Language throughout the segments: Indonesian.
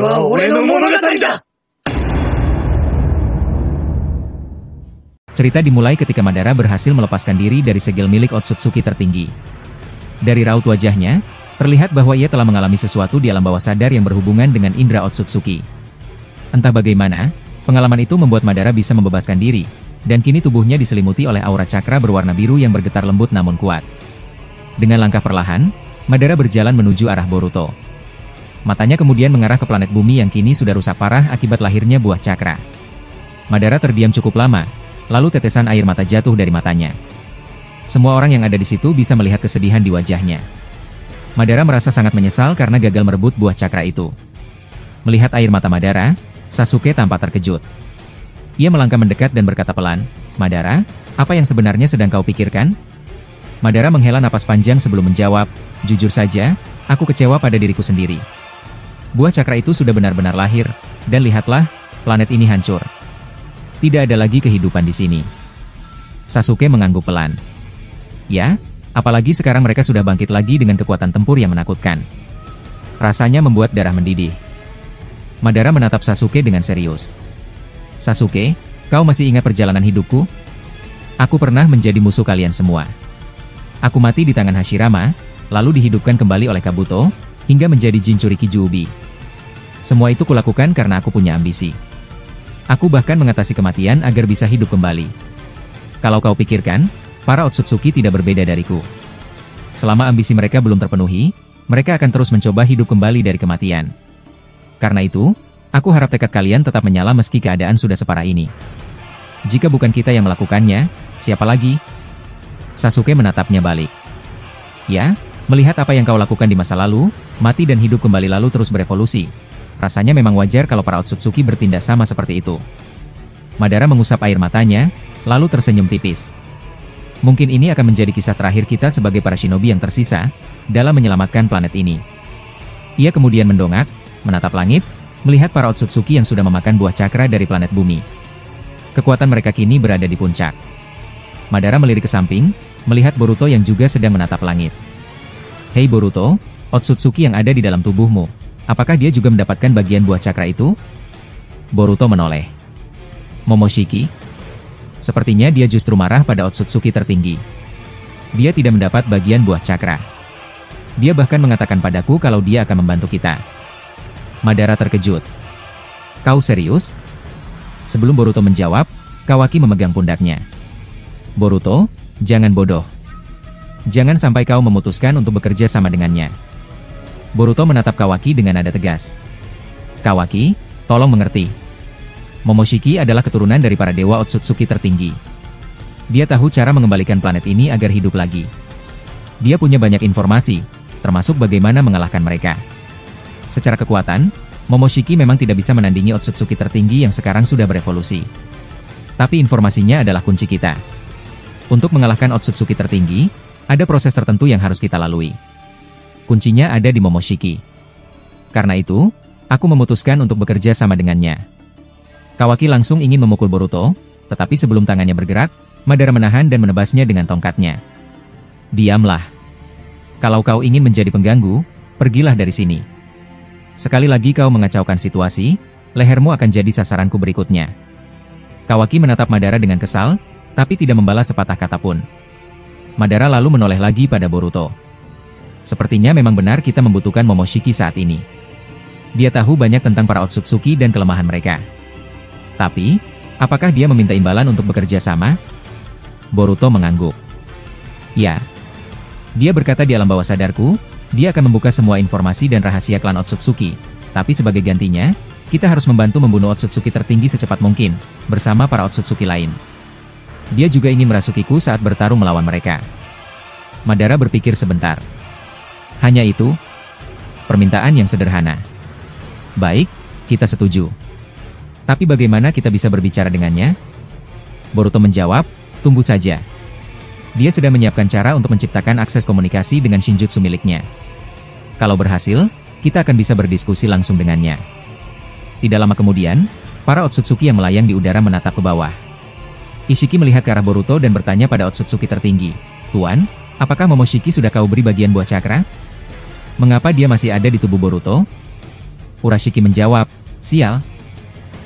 は俺の物語だ! Cerita dimulai ketika Madara berhasil melepaskan diri dari segel milik Otsutsuki tertinggi. Dari raut wajahnya, terlihat bahwa ia telah mengalami sesuatu di alam bawah sadar yang berhubungan dengan indera Otsutsuki. Entah bagaimana, pengalaman itu membuat Madara bisa membebaskan diri, dan kini tubuhnya diselimuti oleh aura cakra berwarna biru yang bergetar lembut namun kuat. Dengan langkah perlahan, Madara berjalan menuju arah Boruto. Matanya kemudian mengarah ke planet bumi yang kini sudah rusak parah akibat lahirnya buah cakra. Madara terdiam cukup lama, lalu tetesan air mata jatuh dari matanya. Semua orang yang ada di situ bisa melihat kesedihan di wajahnya. Madara merasa sangat menyesal karena gagal merebut buah cakra itu. Melihat air mata Madara, Sasuke tampak terkejut. Ia melangkah mendekat dan berkata pelan, "Madara, apa yang sebenarnya sedang kau pikirkan?" Madara menghela napas panjang sebelum menjawab, "Jujur saja, aku kecewa pada diriku sendiri. Buah cakra itu sudah benar-benar lahir, dan lihatlah, planet ini hancur. Tidak ada lagi kehidupan di sini." Sasuke mengangguk pelan. Ya, apalagi sekarang mereka sudah bangkit lagi dengan kekuatan tempur yang menakutkan. Rasanya membuat darah mendidih. Madara menatap Sasuke dengan serius. "Sasuke, kau masih ingat perjalanan hidupku? Aku pernah menjadi musuh kalian semua. Aku mati di tangan Hashirama, lalu dihidupkan kembali oleh Kabuto, hingga menjadi Jinchuriki Kyuubi. Semua itu kulakukan karena aku punya ambisi. Aku bahkan mengatasi kematian agar bisa hidup kembali. Kalau kau pikirkan, para Otsutsuki tidak berbeda dariku. Selama ambisi mereka belum terpenuhi, mereka akan terus mencoba hidup kembali dari kematian. Karena itu, aku harap tekad kalian tetap menyala meski keadaan sudah separah ini. Jika bukan kita yang melakukannya, siapa lagi?" Sasuke menatapnya balik. "Ya, melihat apa yang kau lakukan di masa lalu, mati dan hidup kembali lalu terus berevolusi. Rasanya memang wajar kalau para Otsutsuki bertindak sama seperti itu." Madara mengusap air matanya, lalu tersenyum tipis. Mungkin ini akan menjadi kisah terakhir kita sebagai para shinobi yang tersisa, dalam menyelamatkan planet ini. Ia kemudian mendongak, menatap langit, melihat para Otsutsuki yang sudah memakan buah cakra dari planet bumi. Kekuatan mereka kini berada di puncak. Madara melirik ke samping, melihat Boruto yang juga sedang menatap langit. "Hei Boruto, Otsutsuki yang ada di dalam tubuhmu, apakah dia juga mendapatkan bagian buah cakra itu?" Boruto menoleh. "Momoshiki? Sepertinya dia justru marah pada Otsutsuki tertinggi. Dia tidak mendapat bagian buah cakra. Dia bahkan mengatakan padaku kalau dia akan membantu kita." Madara terkejut. "Kau serius?" Sebelum Boruto menjawab, Kawaki memegang pundaknya. "Boruto, jangan bodoh. Jangan sampai kau memutuskan untuk bekerja sama dengannya." Boruto menatap Kawaki dengan nada tegas. "Kawaki, tolong mengerti. Momoshiki adalah keturunan dari para dewa Otsutsuki tertinggi. Dia tahu cara mengembalikan planet ini agar hidup lagi. Dia punya banyak informasi, termasuk bagaimana mengalahkan mereka. Secara kekuatan, Momoshiki memang tidak bisa menandingi Otsutsuki tertinggi yang sekarang sudah berevolusi. Tapi informasinya adalah kunci kita. Untuk mengalahkan Otsutsuki tertinggi, ada proses tertentu yang harus kita lalui. Kuncinya ada di Momoshiki. Karena itu, aku memutuskan untuk bekerja sama dengannya." Kawaki langsung ingin memukul Boruto, tetapi sebelum tangannya bergerak, Madara menahan dan menebasnya dengan tongkatnya. "Diamlah. Kalau kau ingin menjadi pengganggu, pergilah dari sini. Sekali lagi kau mengacaukan situasi, lehermu akan jadi sasaranku berikutnya." Kawaki menatap Madara dengan kesal, tapi tidak membalas sepatah kata pun. Madara lalu menoleh lagi pada Boruto. "Sepertinya memang benar kita membutuhkan Momoshiki saat ini. Dia tahu banyak tentang para Otsutsuki dan kelemahan mereka. Tapi, apakah dia meminta imbalan untuk bekerja sama?" Boruto mengangguk. "Ya. Dia berkata di alam bawah sadarku, dia akan membuka semua informasi dan rahasia klan Otsutsuki. Tapi sebagai gantinya, kita harus membantu membunuh Otsutsuki tertinggi secepat mungkin, bersama para Otsutsuki lain. Dia juga ingin merasukiku saat bertarung melawan mereka." Madara berpikir sebentar. "Hanya itu? Permintaan yang sederhana. Baik, kita setuju. Tapi bagaimana kita bisa berbicara dengannya?" Boruto menjawab, "Tunggu saja. Dia sedang menyiapkan cara untuk menciptakan akses komunikasi dengan Shinjutsu miliknya. Kalau berhasil, kita akan bisa berdiskusi langsung dengannya." Tidak lama kemudian, para Otsutsuki yang melayang di udara menatap ke bawah. Ishiki melihat ke arah Boruto dan bertanya pada Otsutsuki tertinggi, "Tuan, apakah Momoshiki sudah kau beri bagian buah cakra? Mengapa dia masih ada di tubuh Boruto?" Urashiki menjawab, sial.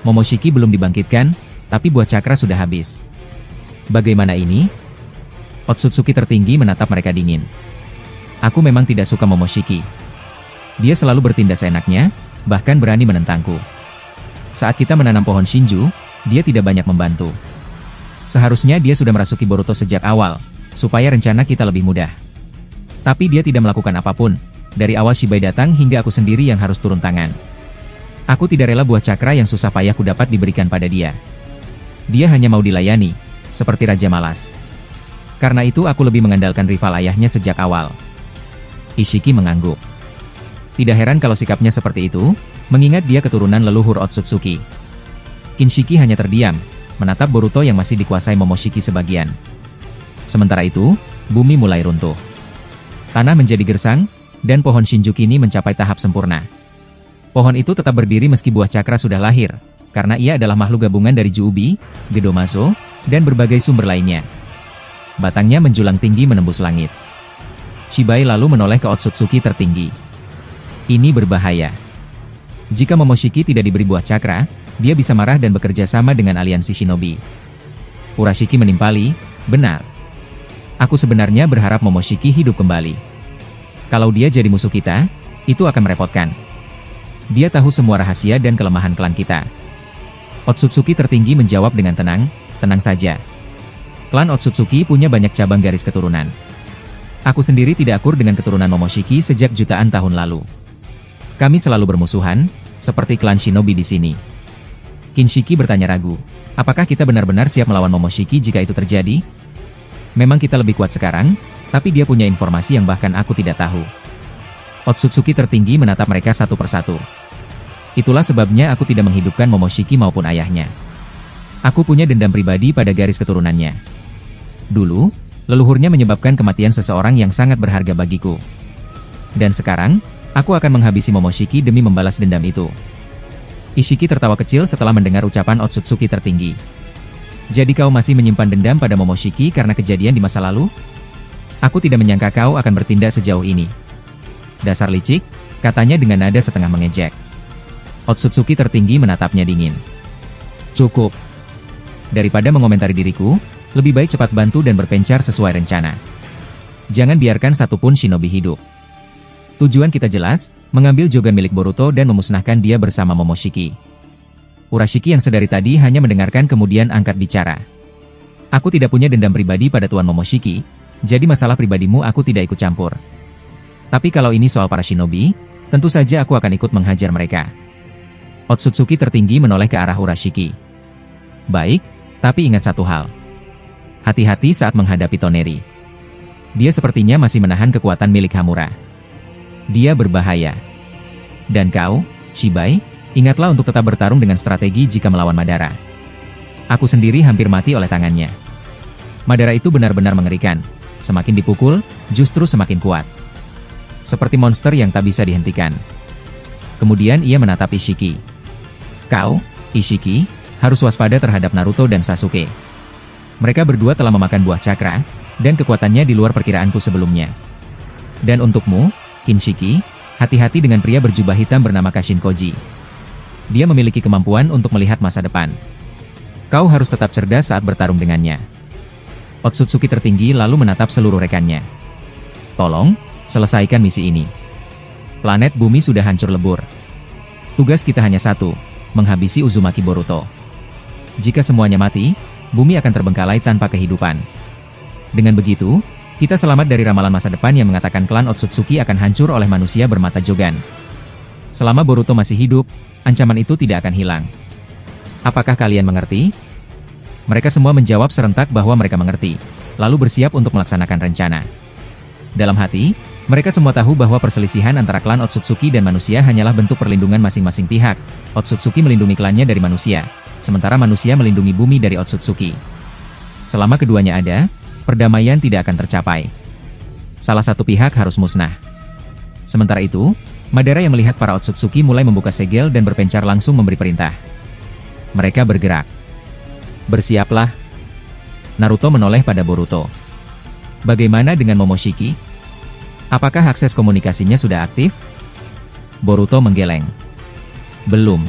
Momoshiki belum dibangkitkan, tapi buah cakra sudah habis. Bagaimana ini? Otsutsuki tertinggi menatap mereka dingin. Aku memang tidak suka Momoshiki. Dia selalu bertindak seenaknya, bahkan berani menentangku. Saat kita menanam pohon Shinju, dia tidak banyak membantu. Seharusnya dia sudah merasuki Boruto sejak awal, supaya rencana kita lebih mudah. Tapi dia tidak melakukan apapun. Dari awal Shibai datang hingga aku sendiri yang harus turun tangan. Aku tidak rela buah cakra yang susah payah ku dapat diberikan pada dia. Dia hanya mau dilayani, seperti Raja Malas. Karena itu aku lebih mengandalkan rival ayahnya sejak awal. Ishiki mengangguk. Tidak heran kalau sikapnya seperti itu, mengingat dia keturunan leluhur Otsutsuki. Kinshiki hanya terdiam, menatap Boruto yang masih dikuasai Momoshiki sebagian. Sementara itu, bumi mulai runtuh. Tanah menjadi gersang, dan pohon Shinju kini mencapai tahap sempurna. Pohon itu tetap berdiri meski buah cakra sudah lahir, karena ia adalah makhluk gabungan dari Juubi, Gedomazo, dan berbagai sumber lainnya. Batangnya menjulang tinggi menembus langit. Shibai lalu menoleh ke Otsutsuki tertinggi. Ini berbahaya. Jika Momoshiki tidak diberi buah cakra, dia bisa marah dan bekerja sama dengan aliansi shinobi. Urashiki menimpali, benar. Aku sebenarnya berharap Momoshiki hidup kembali. Kalau dia jadi musuh kita, itu akan merepotkan. Dia tahu semua rahasia dan kelemahan klan kita. Otsutsuki tertinggi menjawab dengan tenang, tenang saja. Klan Otsutsuki punya banyak cabang garis keturunan. Aku sendiri tidak akur dengan keturunan Momoshiki sejak jutaan tahun lalu. Kami selalu bermusuhan, seperti klan shinobi di sini. Kinshiki bertanya ragu, apakah kita benar-benar siap melawan Momoshiki jika itu terjadi? Memang kita lebih kuat sekarang, tapi dia punya informasi yang bahkan aku tidak tahu. Otsutsuki tertinggi menatap mereka satu persatu. Itulah sebabnya aku tidak menghidupkan Momoshiki maupun ayahnya. Aku punya dendam pribadi pada garis keturunannya. Dulu, leluhurnya menyebabkan kematian seseorang yang sangat berharga bagiku. Dan sekarang, aku akan menghabisi Momoshiki demi membalas dendam itu. Ishiki tertawa kecil setelah mendengar ucapan Otsutsuki tertinggi. Jadi kau masih menyimpan dendam pada Momoshiki karena kejadian di masa lalu? Aku tidak menyangka kau akan bertindak sejauh ini. Dasar licik, katanya dengan nada setengah mengejek. Otsutsuki tertinggi menatapnya dingin. Cukup. Daripada mengomentari diriku, lebih baik cepat bantu dan berpencar sesuai rencana. Jangan biarkan satupun shinobi hidup. Tujuan kita jelas, mengambil Jogan milik Boruto dan memusnahkan dia bersama Momoshiki. Urashiki yang sedari tadi hanya mendengarkan kemudian angkat bicara. Aku tidak punya dendam pribadi pada Tuan Momoshiki, jadi masalah pribadimu aku tidak ikut campur. Tapi kalau ini soal para shinobi, tentu saja aku akan ikut menghajar mereka. Otsutsuki tertinggi menoleh ke arah Urashiki. Baik, tapi ingat satu hal. Hati-hati saat menghadapi Toneri. Dia sepertinya masih menahan kekuatan milik Hamura. Dia berbahaya. Dan kau, Shibai, ingatlah untuk tetap bertarung dengan strategi jika melawan Madara. Aku sendiri hampir mati oleh tangannya. Madara itu benar-benar mengerikan. Semakin dipukul, justru semakin kuat. Seperti monster yang tak bisa dihentikan. Kemudian ia menatap Ishiki. Kau, Ishiki, harus waspada terhadap Naruto dan Sasuke. Mereka berdua telah memakan buah cakra, dan kekuatannya di luar perkiraanku sebelumnya. Dan untukmu, Kinshiki, hati-hati dengan pria berjubah hitam bernama Kashin Koji. Dia memiliki kemampuan untuk melihat masa depan. Kau harus tetap cerdas saat bertarung dengannya. Otsutsuki tertinggi lalu menatap seluruh rekannya. Tolong, selesaikan misi ini. Planet bumi sudah hancur lebur. Tugas kita hanya satu, menghabisi Uzumaki Boruto. Jika semuanya mati, bumi akan terbengkalai tanpa kehidupan. Dengan begitu, kita selamat dari ramalan masa depan yang mengatakan klan Otsutsuki akan hancur oleh manusia bermata Jogan. Selama Boruto masih hidup, ancaman itu tidak akan hilang. Apakah kalian mengerti? Mereka semua menjawab serentak bahwa mereka mengerti, lalu bersiap untuk melaksanakan rencana. Dalam hati, mereka semua tahu bahwa perselisihan antara klan Otsutsuki dan manusia hanyalah bentuk perlindungan masing-masing pihak. Otsutsuki melindungi klannya dari manusia, sementara manusia melindungi bumi dari Otsutsuki. Selama keduanya ada, perdamaian tidak akan tercapai. Salah satu pihak harus musnah. Sementara itu, Madara yang melihat para Otsutsuki mulai membuka segel dan berpencar langsung memberi perintah. Mereka bergerak. Bersiaplah. Naruto menoleh pada Boruto. Bagaimana dengan Momoshiki? Apakah akses komunikasinya sudah aktif? Boruto menggeleng. Belum.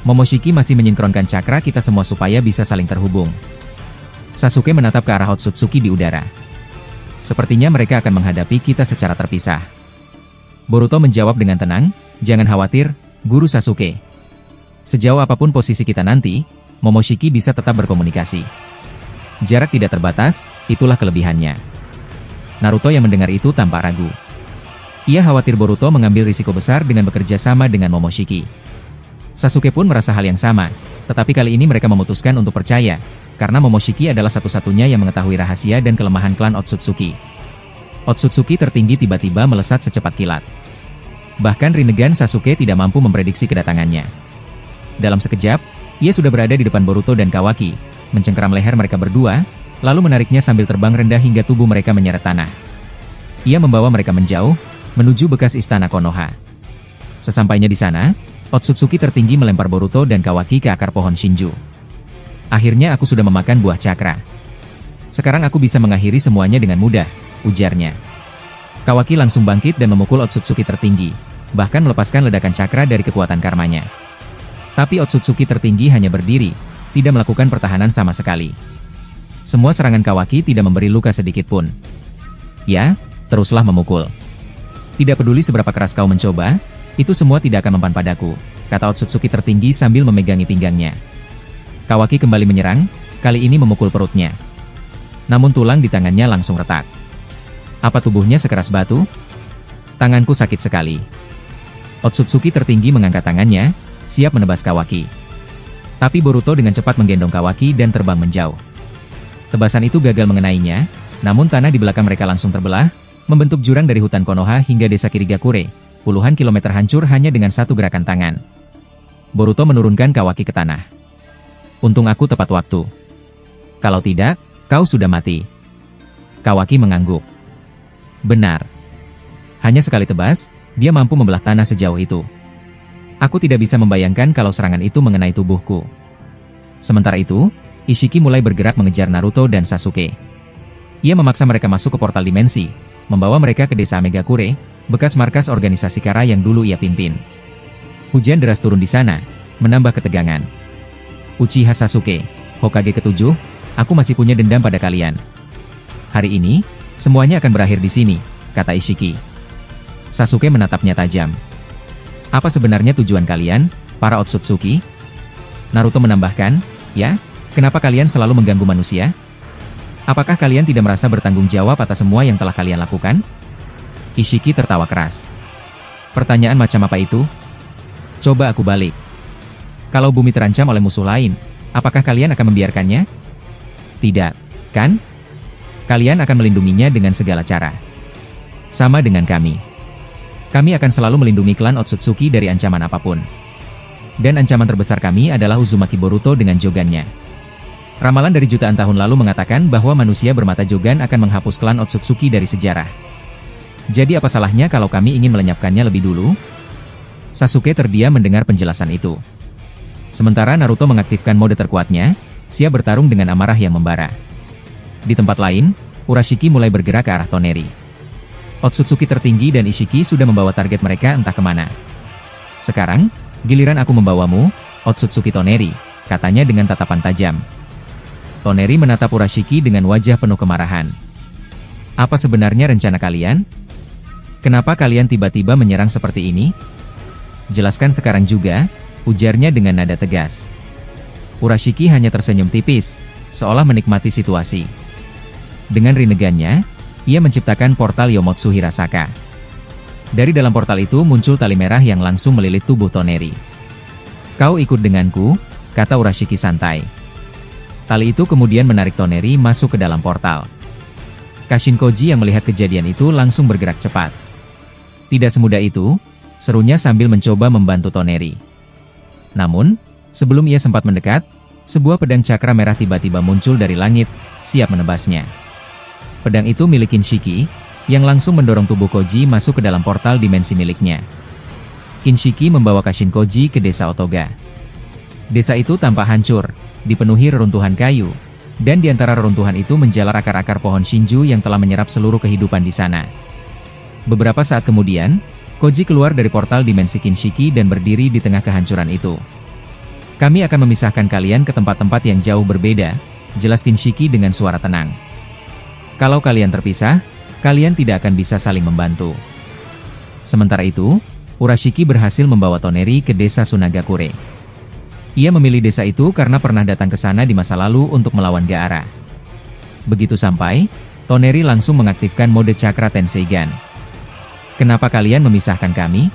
Momoshiki masih menyinkronkan cakra kita semua supaya bisa saling terhubung. Sasuke menatap ke arah Otsutsuki di udara. Sepertinya mereka akan menghadapi kita secara terpisah. Boruto menjawab dengan tenang, "Jangan khawatir, Guru Sasuke. Sejauh apapun posisi kita nanti, Momoshiki bisa tetap berkomunikasi. Jarak tidak terbatas, itulah kelebihannya." Naruto yang mendengar itu tanpa ragu. Ia khawatir Boruto mengambil risiko besar dengan bekerja sama dengan Momoshiki. Sasuke pun merasa hal yang sama, tetapi kali ini mereka memutuskan untuk percaya, karena Momoshiki adalah satu-satunya yang mengetahui rahasia dan kelemahan klan Otsutsuki. Otsutsuki tertinggi tiba-tiba melesat secepat kilat. Bahkan Rinnegan Sasuke tidak mampu memprediksi kedatangannya. Dalam sekejap, ia sudah berada di depan Boruto dan Kawaki, mencengkeram leher mereka berdua, lalu menariknya sambil terbang rendah hingga tubuh mereka menyeret tanah. Ia membawa mereka menjauh, menuju bekas istana Konoha. Sesampainya di sana, Otsutsuki tertinggi melempar Boruto dan Kawaki ke akar pohon Shinju. "Akhirnya aku sudah memakan buah cakra. Sekarang aku bisa mengakhiri semuanya dengan mudah," ujarnya. Kawaki langsung bangkit dan memukul Otsutsuki tertinggi, bahkan melepaskan ledakan cakra dari kekuatan karmanya. Tapi Otsutsuki tertinggi hanya berdiri, tidak melakukan pertahanan sama sekali. Semua serangan Kawaki tidak memberi luka sedikit pun. "Ya, teruslah memukul. Tidak peduli seberapa keras kau mencoba, itu semua tidak akan mempan padaku," kata Otsutsuki tertinggi sambil memegangi pinggangnya. Kawaki kembali menyerang, kali ini memukul perutnya. Namun tulang di tangannya langsung retak. "Apa tubuhnya sekeras batu? Tanganku sakit sekali." Otsutsuki tertinggi mengangkat tangannya, siap menebas Kawaki. Tapi Boruto dengan cepat menggendong Kawaki dan terbang menjauh. Tebasan itu gagal mengenainya, namun tanah di belakang mereka langsung terbelah, membentuk jurang dari hutan Konoha hingga desa Kirigakure, puluhan kilometer hancur hanya dengan satu gerakan tangan. Boruto menurunkan Kawaki ke tanah. "Untung aku tepat waktu. Kalau tidak, kau sudah mati." Kawaki mengangguk. Benar. Hanya sekali tebas, dia mampu membelah tanah sejauh itu. Aku tidak bisa membayangkan kalau serangan itu mengenai tubuhku. Sementara itu, Ishiki mulai bergerak mengejar Naruto dan Sasuke. Ia memaksa mereka masuk ke portal dimensi, membawa mereka ke desa Megakure, bekas markas organisasi Kara yang dulu ia pimpin. Hujan deras turun di sana, menambah ketegangan. "Uchiha Sasuke, Hokage ke-7, aku masih punya dendam pada kalian. Hari ini, semuanya akan berakhir di sini," kata Ishiki. Sasuke menatapnya tajam. "Apa sebenarnya tujuan kalian, para Otsutsuki?" Naruto menambahkan, "Ya, kenapa kalian selalu mengganggu manusia? Apakah kalian tidak merasa bertanggung jawab atas semua yang telah kalian lakukan?" Ishiki tertawa keras. "Pertanyaan macam apa itu? Coba aku balik. Kalau bumi terancam oleh musuh lain, apakah kalian akan membiarkannya? Tidak, kan? Kalian akan melindunginya dengan segala cara. Sama dengan kami. Kami akan selalu melindungi klan Otsutsuki dari ancaman apapun. Dan ancaman terbesar kami adalah Uzumaki Boruto dengan jogannya. Ramalan dari jutaan tahun lalu mengatakan bahwa manusia bermata jogan akan menghapus klan Otsutsuki dari sejarah. Jadi apa salahnya kalau kami ingin melenyapkannya lebih dulu?" Sasuke terdiam mendengar penjelasan itu. Sementara Naruto mengaktifkan mode terkuatnya, siap bertarung dengan amarah yang membara. Di tempat lain, Urashiki mulai bergerak ke arah Toneri. Otsutsuki tertinggi dan Ishiki sudah membawa target mereka entah kemana. "Sekarang, giliran aku membawamu, Otsutsuki Toneri," katanya dengan tatapan tajam. Toneri menatap Urashiki dengan wajah penuh kemarahan. "Apa sebenarnya rencana kalian? Kenapa kalian tiba-tiba menyerang seperti ini? Jelaskan sekarang juga," ujarnya dengan nada tegas. Urashiki hanya tersenyum tipis, seolah menikmati situasi. Dengan rinnegannya, ia menciptakan portal Yomotsu Hirasaka. Dari dalam portal itu muncul tali merah yang langsung melilit tubuh Toneri. "Kau ikut denganku," kata Urashiki santai. Tali itu kemudian menarik Toneri masuk ke dalam portal. Kashinkoji yang melihat kejadian itu langsung bergerak cepat. "Tidak semudah itu," serunya sambil mencoba membantu Toneri. Namun, sebelum ia sempat mendekat, sebuah pedang cakra merah tiba-tiba muncul dari langit, siap menebasnya. Pedang itu milik Kinshiki, yang langsung mendorong tubuh Koji masuk ke dalam portal dimensi miliknya. Kinshiki membawa Kashinkoji ke desa Otoga. Desa itu tampak hancur, dipenuhi reruntuhan kayu, dan di antara reruntuhan itu menjalar akar-akar pohon Shinju yang telah menyerap seluruh kehidupan di sana. Beberapa saat kemudian, Koji keluar dari portal dimensi Kinshiki dan berdiri di tengah kehancuran itu. Kami akan memisahkan kalian ke tempat-tempat yang jauh berbeda, jelas Kinshiki dengan suara tenang. Kalau kalian terpisah, kalian tidak akan bisa saling membantu. Sementara itu, Urashiki berhasil membawa Toneri ke desa Sunagakure. Ia memilih desa itu karena pernah datang ke sana di masa lalu untuk melawan Gaara. Begitu sampai, Toneri langsung mengaktifkan mode Cakra Tenseigan. Kenapa kalian memisahkan kami?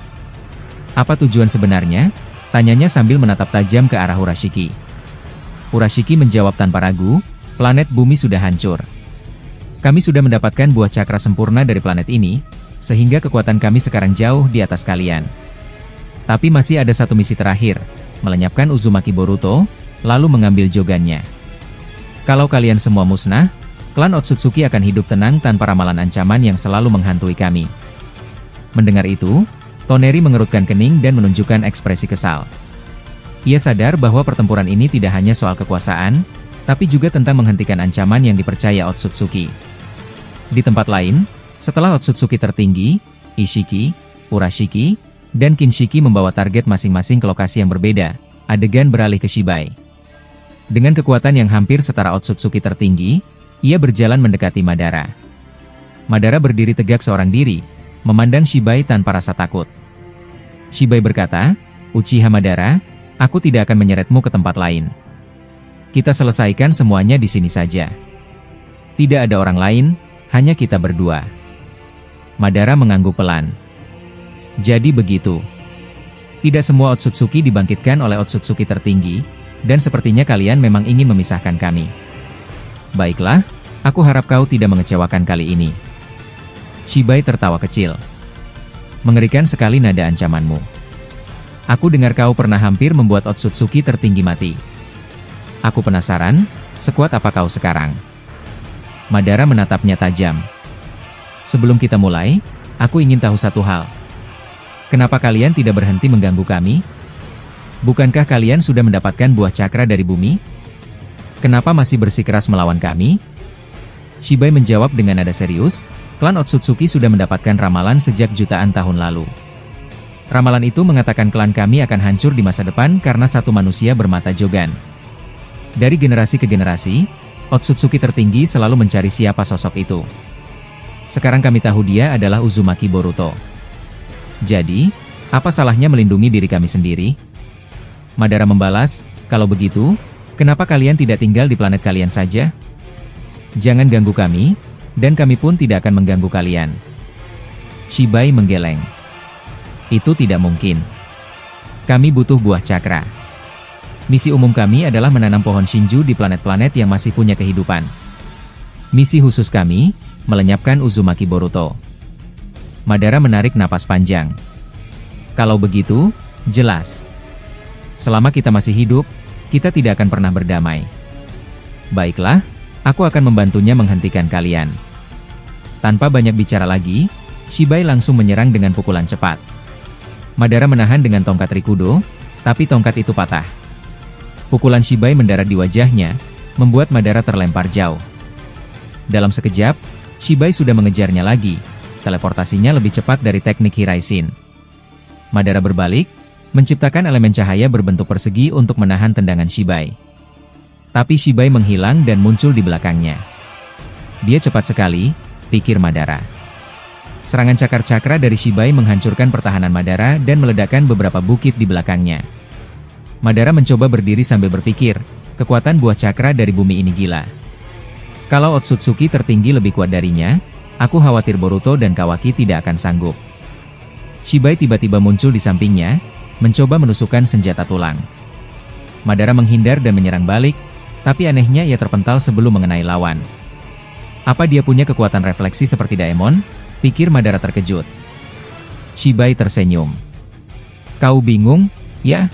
Apa tujuan sebenarnya? Tanyanya sambil menatap tajam ke arah Urashiki. Urashiki menjawab tanpa ragu, planet bumi sudah hancur. Kami sudah mendapatkan buah cakra sempurna dari planet ini, sehingga kekuatan kami sekarang jauh di atas kalian. Tapi masih ada satu misi terakhir, melenyapkan Uzumaki Boruto, lalu mengambil jogannya. Kalau kalian semua musnah, klan Otsutsuki akan hidup tenang tanpa ramalan ancaman yang selalu menghantui kami. Mendengar itu, Toneri mengerutkan kening dan menunjukkan ekspresi kesal. Ia sadar bahwa pertempuran ini tidak hanya soal kekuasaan, tapi juga tentang menghentikan ancaman yang dipercaya Otsutsuki. Di tempat lain, setelah Otsutsuki tertinggi, Ishiki, Urashiki, dan Kinshiki membawa target masing-masing ke lokasi yang berbeda, adegan beralih ke Shibai. Dengan kekuatan yang hampir setara Otsutsuki tertinggi, ia berjalan mendekati Madara. Madara berdiri tegak seorang diri, memandang Shibai tanpa rasa takut. Shibai berkata, "Uchiha Madara, aku tidak akan menyeretmu ke tempat lain. Kita selesaikan semuanya di sini saja. Tidak ada orang lain, hanya kita berdua." Madara mengangguk pelan. Jadi begitu. Tidak semua Otsutsuki dibangkitkan oleh Otsutsuki tertinggi, dan sepertinya kalian memang ingin memisahkan kami. Baiklah, aku harap kau tidak mengecewakan kali ini. Shibai tertawa kecil. Mengerikan sekali nada ancamanmu. Aku dengar kau pernah hampir membuat Otsutsuki tertinggi mati. Aku penasaran, sekuat apa kau sekarang? Madara menatapnya tajam. Sebelum kita mulai, aku ingin tahu satu hal. Kenapa kalian tidak berhenti mengganggu kami? Bukankah kalian sudah mendapatkan buah cakra dari bumi? Kenapa masih bersikeras melawan kami? Shibai menjawab dengan nada serius, klan Otsutsuki sudah mendapatkan ramalan sejak jutaan tahun lalu. Ramalan itu mengatakan klan kami akan hancur di masa depan karena satu manusia bermata jogan. Dari generasi ke generasi, Otsutsuki tertinggi selalu mencari siapa sosok itu. Sekarang kami tahu dia adalah Uzumaki Boruto. Jadi, apa salahnya melindungi diri kami sendiri? Madara membalas, kalau begitu, kenapa kalian tidak tinggal di planet kalian saja? Jangan ganggu kami, dan kami pun tidak akan mengganggu kalian. Shibai menggeleng. Itu tidak mungkin. Kami butuh buah cakra. Misi umum kami adalah menanam pohon Shinju di planet-planet yang masih punya kehidupan. Misi khusus kami, melenyapkan Uzumaki Boruto. Madara menarik napas panjang. Kalau begitu, jelas. Selama kita masih hidup, kita tidak akan pernah berdamai. Baiklah, aku akan membantunya menghentikan kalian. Tanpa banyak bicara lagi, Shibai langsung menyerang dengan pukulan cepat. Madara menahan dengan tongkat Rikudo, tapi tongkat itu patah. Pukulan Shibai mendarat di wajahnya, membuat Madara terlempar jauh. Dalam sekejap, Shibai sudah mengejarnya lagi, teleportasinya lebih cepat dari teknik Hiraisin. Madara berbalik, menciptakan elemen cahaya berbentuk persegi untuk menahan tendangan Shibai. Tapi Shibai menghilang dan muncul di belakangnya. Dia cepat sekali, pikir Madara. Serangan cakar-cakra dari Shibai menghancurkan pertahanan Madara dan meledakkan beberapa bukit di belakangnya. Madara mencoba berdiri sambil berpikir, kekuatan buah cakra dari bumi ini gila. Kalau Otsutsuki tertinggi lebih kuat darinya, aku khawatir Boruto dan Kawaki tidak akan sanggup. Shibai tiba-tiba muncul di sampingnya, mencoba menusukkan senjata tulang. Madara menghindar dan menyerang balik, tapi anehnya ia terpental sebelum mengenai lawan. Apa dia punya kekuatan refleksi seperti Daemon? Pikir Madara terkejut. Shibai tersenyum. Kau bingung, ya?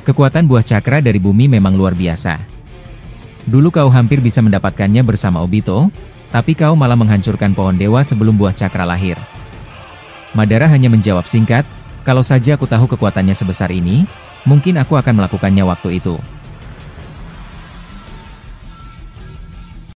Kekuatan buah cakra dari bumi memang luar biasa. Dulu kau hampir bisa mendapatkannya bersama Obito, tapi kau malah menghancurkan pohon dewa sebelum buah cakra lahir. Madara hanya menjawab singkat, kalau saja aku tahu kekuatannya sebesar ini, mungkin aku akan melakukannya waktu itu.